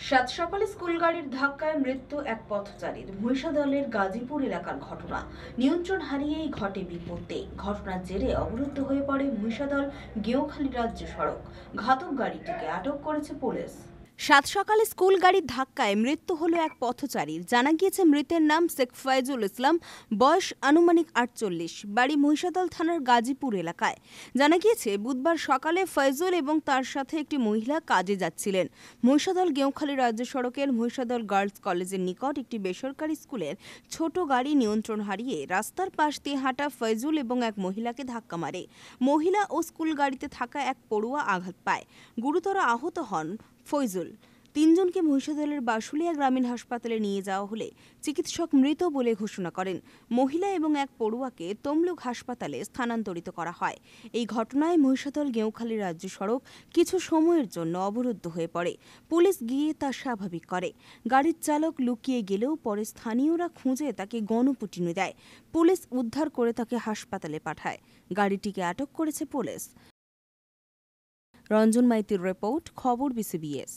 সাত সকালে স্কুল গাড়ির ধাক্কায় মৃত্যু এক পথচারীর। মহিষাদলের গাজীপুর এলাকার ঘটনা। নিয়ন্ত্রণ হারিয়েই ঘটে বিপত্তি। ঘটনার জেরে অবরুদ্ধ হয়ে পড়ে মহিষাদল গেঁওখালী রাজ্য সড়ক। ঘাতক গাড়িটিকে আটক করেছে পুলিশ। সাত সকালে স্কুল গাড়ির ধাক্কায় মৃত্যু হলো এক পথচারীর। জানা গিয়েছে মৃতের নাম শেখ ফয়জুল ইসলাম, বয়স আনুমানিক ৪৮, বাড়ি মহিষাদল থানার গাজীপুর এলাকায়। জানা গিয়েছে বুধবার সকালে ফয়জুল এবং তার সাথে একটি মহিলা কাজে যাচ্ছিলেন। মহিষাদল গেঁওখালী রাজ্য সড়কের মহিষাদল গার্লস কলেজের নিকট একটি বেসরকারি স্কুলের ছোট গাড়ি নিয়ন্ত্রণ হারিয়ে রাস্তার পাশ দিয়ে হাঁটা ফয়জুল এবং এক মহিলাকে ধাক্কা মারে। মহিলা ও স্কুল গাড়িতে থাকা এক পড়ুয়া আঘাত পায়। গুরুতর আহত হন ফয়জুল। তিনজনকে মহিষাদলের বাসুলিয়া গ্রামীণ হাসপাতালে নিয়ে যাওয়া হলে চিকিৎসক মৃত বলে ঘোষণা করেন। মহিলা এবং এক পড়ুয়াকে তমলুক হাসপাতালে স্থানান্তরিত করা হয়। এই ঘটনায় মহিষাদল গেঁওখালী রাজ্য সড়ক কিছু সময়ের জন্য অবরুদ্ধ হয়ে পড়ে। পুলিশ গিয়ে তা স্বাভাবিক করে। গাড়ির চালক লুকিয়ে গেলেও পরে স্থানীয়রা খুঁজে তাকে গণপিটুনি দেয়। পুলিশ উদ্ধার করে তাকে হাসপাতালে পাঠায়। গাড়িটিকে আটক করেছে পুলিশ। রঞ্জন মাইতির রিপোর্ট, খবর বিসিবিএস।